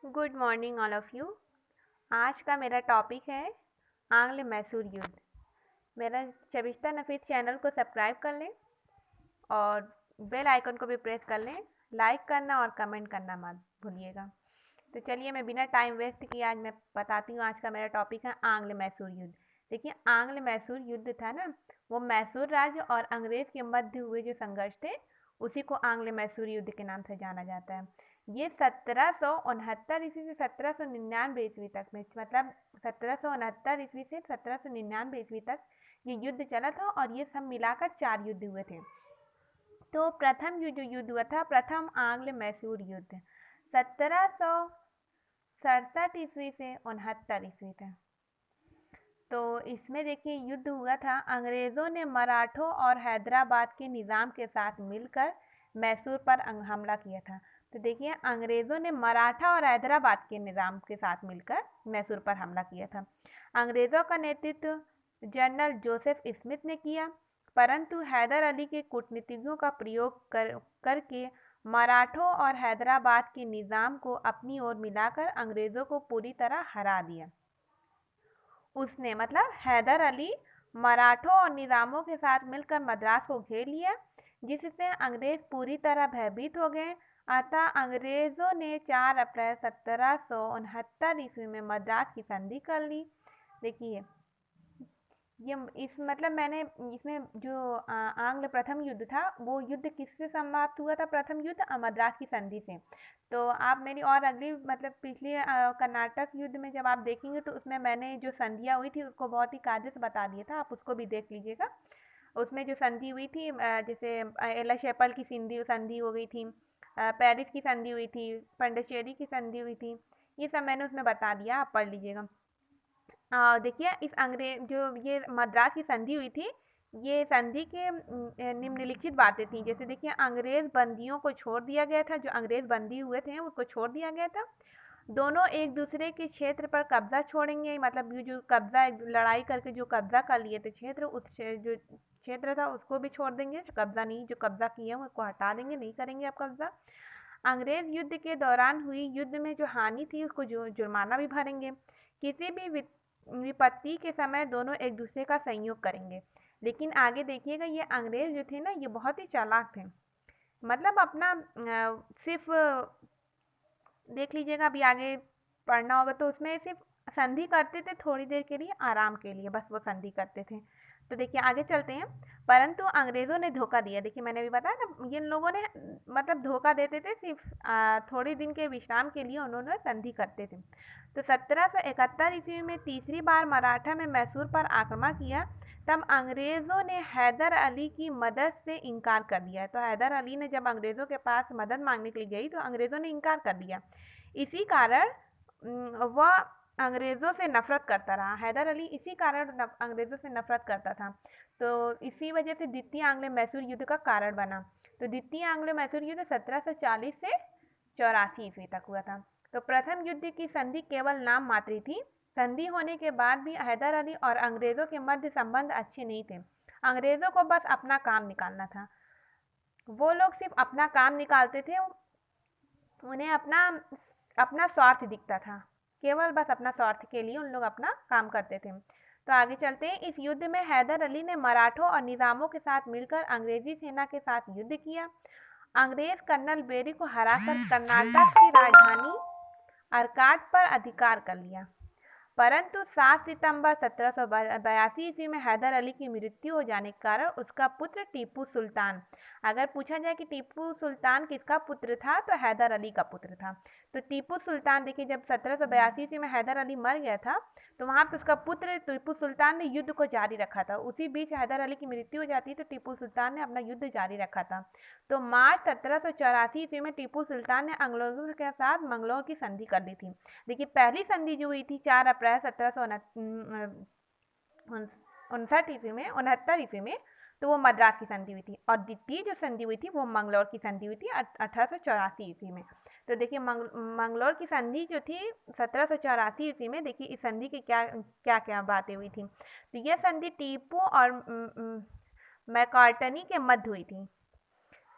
Good morning all of you. आज का मेरा टॉपिक है आंग्ल मैसूर युद्ध। मेरा शबिश्ता नफीस चैनल को सब्सक्राइब कर लें और बेल आइकन को भी प्रेस कर लें। लाइक करना और कमेंट करना मत भूलिएगा। तो चलिए मैं बिना टाइम वेस्ट किए आज मैं बताती हूँ। आज का मेरा टॉपिक है आंग्ल मैसूर युद्ध। देखिए, आंग्ल मैसूर युद्ध था ना, वो मैसूर राज्य और अंग्रेज के मध्य हुए जो संघर्ष थे उसी को आंग्ल मैसूर युद्ध के नाम से जाना जाता है। ये 1769 ईस्वी से 1799 ईस्वी तक में, मतलब 1769 ईस्वी से 1799 ईस्वी तक ये युद्ध चला था और ये सब मिलाकर 4 युद्ध हुए थे। तो प्रथम जो युद्ध हुआ था, प्रथम आंग्ल मैसूर युद्ध 1767 ईस्वी से 69 ईस्वी तक। तो इसमें देखिए युद्ध हुआ था, अंग्रेज़ों ने मराठों और हैदराबाद के निज़ाम के साथ मिलकर मैसूर पर हमला किया था। तो देखिए, अंग्रेज़ों ने मराठा और हैदराबाद के निज़ाम के साथ मिलकर मैसूर पर हमला किया था। अंग्रेज़ों का नेतृत्व जनरल जोसेफ स्मिथ ने किया, परंतु हैदर अली के कूटनीतिज्ञों का प्रयोग करके मराठों और हैदराबाद के निज़ाम को अपनी ओर मिलाकर अंग्रेज़ों को पूरी तरह हरा दिया। उसने मतलब हैदर अली मराठों और निज़ामों के साथ मिलकर मद्रास को घेर लिया, जिससे अंग्रेज पूरी तरह भयभीत हो गए। अतः अंग्रेज़ों ने 4 अप्रैल 1769 ईस्वी में मद्रास की संधि कर ली। देखिए, ये इस मतलब मैंने इसमें जो आंग्ल प्रथम युद्ध था वो युद्ध किससे समाप्त हुआ था? प्रथम युद्ध मद्रास की संधि से। तो आप मेरी और अगली मतलब पिछली कर्नाटक युद्ध में जब आप देखेंगे तो उसमें मैंने जो संधियाँ हुई थी उसको बहुत ही कायदे से बता दिया था, आप उसको भी देख लीजिएगा। उसमें जो संधि हुई थी जैसे एला शेपल की संधि संधि हो गई थी, पेरिस की संधि हुई थी, पंडिचेरी की संधि हुई थी, ये सब मैंने उसमें बता दिया, आप पढ़ लीजिएगा। देखिए, इस अंग्रेज जो ये मद्रास की संधि हुई थी, ये संधि के निम्नलिखित बातें थी। जैसे देखिए, अंग्रेज बंदियों को छोड़ दिया गया था, जो अंग्रेज बंदी हुए थे उसको छोड़ दिया गया था। दोनों एक दूसरे के क्षेत्र पर कब्जा छोड़ेंगे, मतलब ये जो कब्जा लड़ाई करके जो कब्जा कर लिए थे क्षेत्र, उस जो क्षेत्र था उसको भी छोड़ देंगे। कब्जा नहीं, जो कब्जा किए हैं उसको हटा देंगे, नहीं करेंगे आप कब्जा। अंग्रेज युद्ध के दौरान हुई युद्ध में जो हानि थी उसको जो जुर्माना भी भरेंगे। किसी भी विपत्ति के समय दोनों एक दूसरे का सहयोग करेंगे। लेकिन आगे देखिएगा, ये अंग्रेज जो थे ना ये बहुत ही चालाक थे। मतलब अपना सिर्फ देख लीजिएगा, अभी आगे पढ़ना होगा तो उसमें सिर्फ संधि करते थे थोड़ी देर के लिए, आराम के लिए बस वो संधि करते थे। तो देखिए आगे चलते हैं। परंतु अंग्रेज़ों ने धोखा दिया। देखिए, मैंने अभी बताया ना, ये लोगों ने मतलब धोखा देते थे, सिर्फ थोड़ी दिन के विश्राम के लिए उन्होंने संधि करते थे। तो 1771 ईस्वी में तीसरी बार मराठा में मैसूर पर आक्रमण किया, तब अंग्रेज़ों ने हैदर अली की मदद से इनकार कर दिया। तो हैदर अली ने जब अंग्रेज़ों के पास मदद मांगने के लिए गई तो अंग्रेज़ों ने इनकार कर दिया। इसी कारण वह अंग्रेज़ों से नफरत करता रहा। हैदर अली इसी कारण अंग्रेज़ों से नफरत करता था। तो इसी वजह से द्वितीय आंग्ल मैसूर युद्ध का कारण बना। तो द्वितीय आंग्ल मैसूर युद्ध 1740 से 84 ईस्वी तक हुआ था। तो प्रथम युद्ध की संधि केवल नाम मात्र थी। संधि होने के बाद भी हैदर अली और अंग्रेज़ों के मध्य संबंध अच्छे नहीं थे। अंग्रेज़ों को बस अपना काम निकालना था। वो लोग सिर्फ अपना काम निकालते थे, उन्हें अपना अपना स्वार्थ दिखता था। केवल बस अपना स्वार्थ के लिए उन लोग अपना काम करते थे। तो आगे चलते हैं। इस युद्ध में हैदर अली ने मराठों और निज़ामों के साथ मिलकर अंग्रेजी सेना के साथ युद्ध किया। अंग्रेज कर्नल बेरी को हराकर कर्नाटक की राजधानी अर्काट पर अधिकार कर लिया। परंतु 7 सितंबर 1782 ईस्वी में हैदर अली की मृत्यु हो जाने के कारण उसका पुत्र टीपू सुल्तान, अगर पूछा जाए कि टीपू सुल्तान किसका पुत्र था तो हैदर अली का पुत्र था। तो टीपू सुल्तान देखिए, जब 1782 ईस्वी में हैदर अली मर गया था तो वहाँ पे उसका पुत्र टीपू सुल्तान ने युद्ध को जारी रखा था। उसी बीच हैदर अली की मृत्यु हो जाती तो टीपू सुल्तान ने अपना युद्ध जारी रखा था। तो मार्च 1784 ईस्वी में टीपू सुल्तान ने अंग्रेजों के साथ मंगलौर की संधि कर दी थी। देखिए, पहली संधि जो हुई थी 4 अप्रैल 1769 ईस्वी में तो वो मद्रास की संधि हुई थी, और द्वितीय जो संधि हुई थी वो मंगलौर की संधि हुई थी 1884 ईस्वी में। तो देखिए, मंगलौर की संधि जो थी 1784 ईस्वी में, देखिए इस संधि की क्या क्या क्या बातें हुई थी। तो यह संधि टीपू और मैकार्टनी के मध्य हुई थी।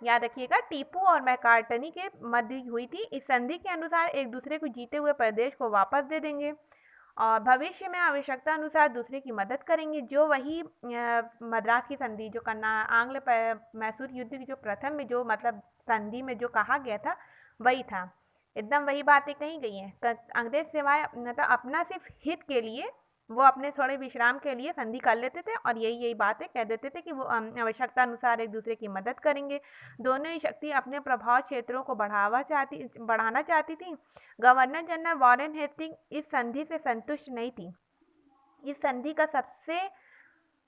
याद रखिएगा, टीपू और मैकार्टनी के मध्य हुई थी। इस संधि के अनुसार एक दूसरे को जीते हुए प्रदेश को वापस दे देंगे और भविष्य में आवश्यकता अनुसार दूसरे की मदद करेंगे। जो वही मद्रास की संधि, जो आंग्ल मैसूर युद्ध की जो प्रथम में जो मतलब संधि में जो कहा गया था वही था, एकदम वही बातें कही गई हैं। अंग्रेज सिवाय मतलब अपना सिर्फ हित के लिए वो अपने थोड़े विश्राम के लिए संधि कर लेते थे और यही बातें कह देते थे कि वो आवश्यकता अनुसार एक दूसरे की मदद करेंगे। दोनों ही शक्ति अपने प्रभाव क्षेत्रों को बढ़ाना चाहती थी। गवर्नर जनरल वॉरेन हेस्टिंग इस संधि से संतुष्ट नहीं थी। इस संधि का सबसे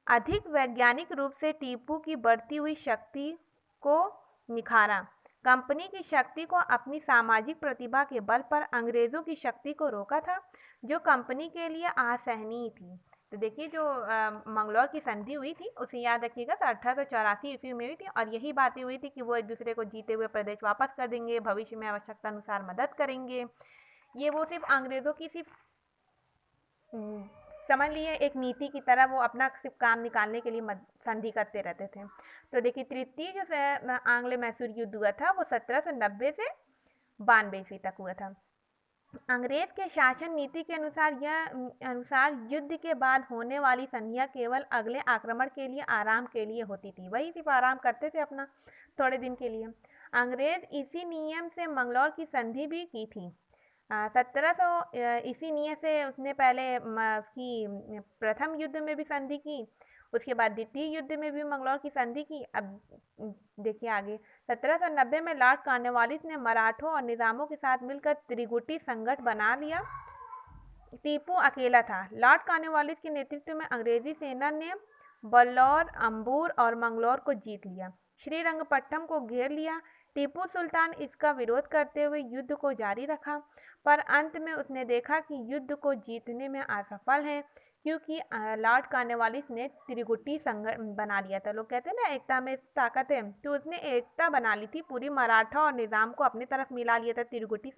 अधिक वैज्ञानिक रूप से टीपू की बढ़ती हुई शक्ति को निखारा। कंपनी की शक्ति को अपनी सामाजिक प्रतिभा के बल पर अंग्रेजों की शक्ति को रोका था, जो कंपनी के लिए असहनीय थी। तो देखिए, जो मंगलौर की संधि हुई थी उसे याद रखिएगा, तो 1884 ईस्वी में हुई थी और यही बातें हुई थी कि वो एक दूसरे को जीते हुए प्रदेश वापस कर देंगे, भविष्य में आवश्यकता अनुसार मदद करेंगे। ये वो सिर्फ अंग्रेजों की सिर्फ समझ लिए एक नीति की तरह वो अपना सिर्फ काम निकालने के लिए संधि करते रहते थे। तो देखिए, तृतीय जो आंग्ल मैसूर युद्ध हुआ था वो 1790 से 92 ईस्वी तक हुआ था। अंग्रेज के शासन नीति के अनुसार युद्ध के बाद होने वाली संधियां केवल अगले आक्रमण के लिए आराम के लिए होती थी। वही सिर्फ आराम करते थे अपना थोड़े दिन के लिए। अंग्रेज इसी नियम से मंगलौर की संधि भी की थी। 1700 इसी नियम से उसने पहले की प्रथम युद्ध में भी संधि की, उसके बाद द्वितीय युद्ध में भी मंगलौर की संधि की। अब देखिए आगे, 1790 में लॉर्ड कॉर्नवालिस ने मराठों और निजामों के साथ मिलकर त्रिगुटी संगठ बना लिया। टीपू अकेला था। लॉर्ड कॉर्नवालिस के नेतृत्व में अंग्रेजी सेना ने बल्लौर, अंबूर और मंगलौर को जीत लिया, श्रीरंगपट्टनम को घेर लिया। टीपू सुल्तान इसका विरोध करते हुए युद्ध को जारी रखा, पर अंत में उसने देखा कि युद्ध को जीतने में असफल है, क्योंकि लॉर्ड कॉर्नवालिस ने त्रिगुटी संगठ बना लिया था। लोग कहते हैं ना एकता में ताकत है, तो उसने एकता बना ली थी, पूरी मराठा और निजाम को अपनी तरफ मिला लिया था, त्रिगुटी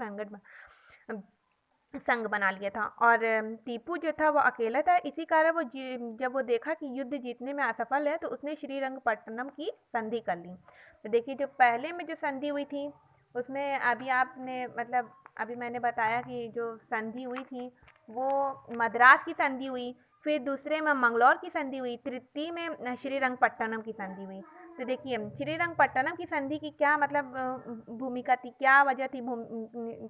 संघ बना लिया था। और टीपू जो था वो अकेला था। इसी कारण वो जब वो देखा कि युद्ध जीतने में असफल है तो उसने श्रीरंगपट्टनम की संधि कर ली। तो देखिए, जो पहले में जो संधि हुई थी उसमें अभी आपने मतलब अभी मैंने बताया कि जो संधि हुई थी वो मद्रास की संधि हुई, फिर दूसरे में मंगलौर की संधि हुई, तृतीय में श्रीरंगपट्टनम की संधि हुई। तो देखिए, श्रीरंगपट्टनम की संधि की क्या मतलब भूमिका थी, क्या वजह थी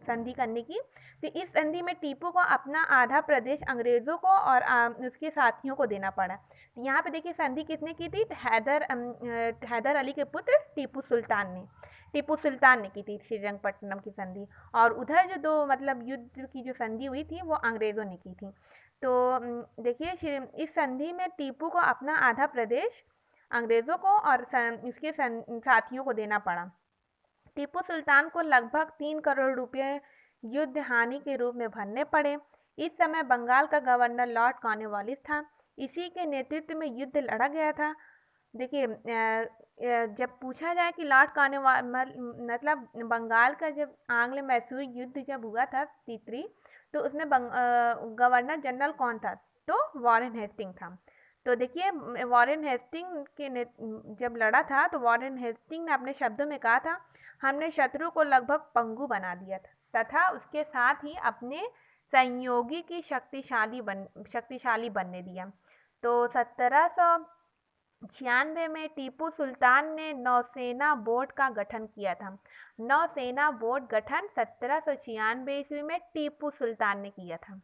संधि करने की। तो इस संधि में टीपू को अपना आधा प्रदेश अंग्रेजों को और उसके साथियों को देना पड़ा। तो यहाँ पे देखिए संधि किसने की थी, हैदर अली के पुत्र टीपू सुल्तान ने की थी श्रीरंगपट्टनम की संधि। और उधर जो दो मतलब युद्ध की जो संधि हुई थी वो अंग्रेजों ने की थी। तो देखिए, इस संधि में टीपू को अपना आधा प्रदेश अंग्रेजों को और इसके साथियों को देना पड़ा। टीपू सुल्तान को लगभग 3 करोड़ रुपए युद्ध हानि के रूप में भरने पड़े। इस समय बंगाल का गवर्नर लॉर्ड कॉर्नवालिस था, इसी के नेतृत्व में युद्ध लड़ा गया था। देखिए, जब पूछा जाए कि लॉर्ड कॉर्नवालिस मतलब बंगाल का जब आंग्ल मैसूर युद्ध जब हुआ था तीसरी, तो उसमें गवर्नर जनरल कौन था, तो वॉरेन हेस्टिंग था। तो देखिए, वॉरेन हेस्टिंग के जब लड़ा था तो वॉरेन हेस्टिंग ने अपने शब्दों में कहा था, हमने शत्रु को लगभग पंगु बना दिया था तथा उसके साथ ही अपने सहयोगी की शक्तिशाली बनने दिया। तो 1796 में टीपू सुल्तान ने नौसेना बोर्ड का गठन किया था। नौसेना बोर्ड गठन 1796 ईस्वी में टीपू सुल्तान ने किया था।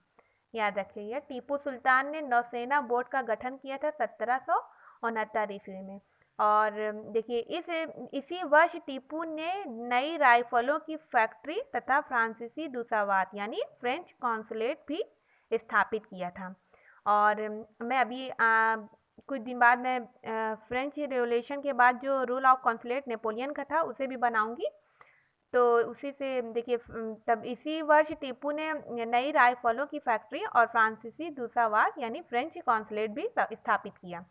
याद रखिएगा, टीपू सुल्तान ने नौसेना बोर्ड का गठन किया था 1769 ईस्वी में। और देखिए, इसी वर्ष टीपू ने नई राइफलों की फैक्ट्री तथा फ्रांसीसी दूतावास यानी फ्रेंच कॉन्सुलेट भी स्थापित किया था। और मैं अभी कुछ दिन बाद मैं फ्रेंच रिवॉल्यूशन के बाद जो रूल ऑफ कॉन्सुलेट नेपोलियन का था उसे भी बनाऊंगी। तो उसी से देखिए, तब इसी वर्ष टीपू ने नई राइफलों की फैक्ट्री और फ्रांसीसी दूतावास यानी फ्रेंच कॉन्सुलेट भी स्थापित किया।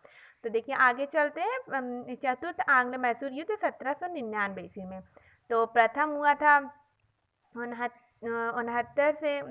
तो देखिए आगे चलते हैं। चतुर्थ आंग्ल मैसूर युद्ध 1799 ईस्वी में। तो प्रथम हुआ था 69 से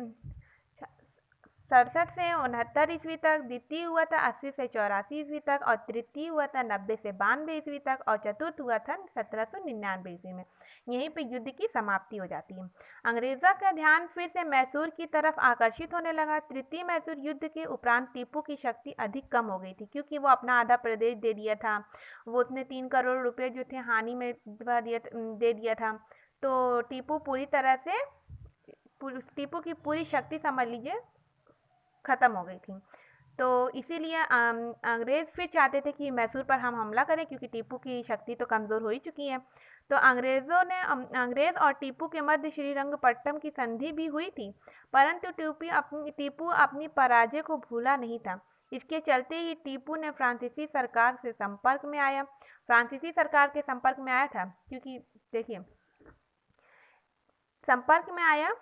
67 से 69 ईस्वी तक, द्वितीय हुआ था 80 से 84 ईस्वी तक, और तृतीय हुआ था 90 से 92 ईस्वी तक, और चतुर्थ हुआ था 1799 ईस्वी में। यहीं पे युद्ध की समाप्ति हो जाती है। अंग्रेजों का ध्यान फिर से मैसूर की तरफ आकर्षित होने लगा। तृतीय मैसूर युद्ध के उपरांत टीपू की शक्ति अधिक कम हो गई थी, क्योंकि वो अपना आधा प्रदेश दे दिया था। वो उसने 3 करोड़ रुपए जो थे हानि में दे दिया था। तो टीपू पूरी तरह से टीपू की पूरी शक्ति समझ लीजिए खत्म हो गई थी। तो इसीलिए अंग्रेज फिर चाहते थे कि मैसूर पर हम हमला करें, क्योंकि टीपू की शक्ति तो कमज़ोर हो ही चुकी है। तो अंग्रेज और टीपू के मध्य श्रीरंगपट्टम की संधि भी हुई थी, परंतु टीपू अपनी पराजय को भूला नहीं था। इसके चलते ही टीपू ने फ्रांसीसी सरकार से संपर्क में आया। फ्रांसीसी सरकार के संपर्क में आया था, क्योंकि देखिए संपर्क में आया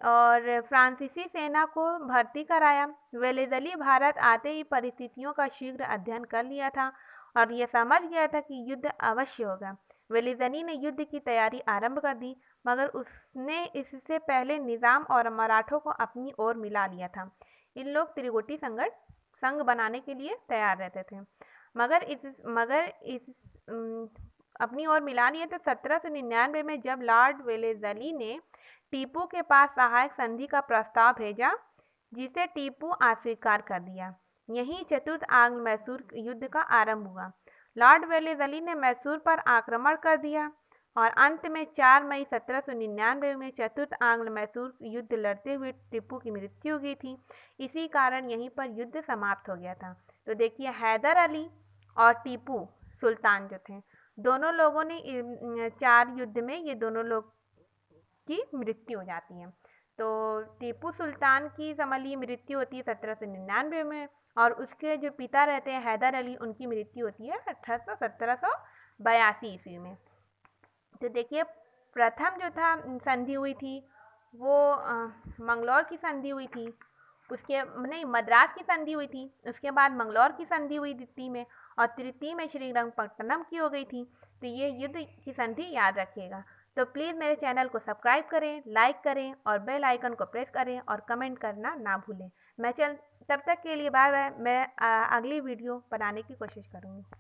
और फ्रांसीसी सेना को भर्ती कराया। वेलेज़ली भारत आते ही परिस्थितियों का शीघ्र अध्ययन कर लिया था और यह समझ गया था कि युद्ध अवश्य होगा। वेलेज़ली ने युद्ध की तैयारी आरंभ कर दी, मगर उसने इससे पहले निज़ाम और मराठों को अपनी ओर मिला लिया था। इन लोग त्रिगुटी संघ बनाने के लिए तैयार रहते थे, मगर अपनी ओर मिला लिया। तो 1799 में जब लॉर्ड वेलेज़ली ने टीपू के पास सहायक संधि का प्रस्ताव भेजा, जिसे टीपू अस्वीकार कर दिया, यहीं चतुर्थ आंग्ल मैसूर युद्ध का आरंभ हुआ। लॉर्ड वेलेज़ली ने मैसूर पर आक्रमण कर दिया और अंत में 4 मई 1799 में चतुर्थ आंग्ल मैसूर युद्ध लड़ते हुए टीपू की मृत्यु हो गई थी। इसी कारण यहीं पर युद्ध समाप्त हो गया था। तो देखिए, हैदर अली और टीपू सुल्तान जो थे, दोनों लोगों ने 4 युद्ध में ये दोनों लोग की मृत्यु हो जाती है। तो टीपू सुल्तान की समझ लीजिए मृत्यु होती है 1799 में, और उसके जो पिता रहते हैं हैदर अली, उनकी मृत्यु होती है 1782 ईस्वी में। तो देखिए, प्रथम जो था संधि हुई थी वो मंगलौर की संधि हुई थी, उसके नहीं मद्रास की संधि हुई थी, उसके बाद मंगलौर की संधि हुई द्वितीय में, और तृतीय में श्रीरंगपट्टनम की हो गई थी। तो ये युद्ध की संधि याद रखिएगा। तो प्लीज़ मेरे चैनल को सब्सक्राइब करें, लाइक करें और बेल आइकन को प्रेस करें और कमेंट करना ना भूलें। तब तक के लिए बाय बाय। मैं अगली वीडियो बनाने की कोशिश करूँगी।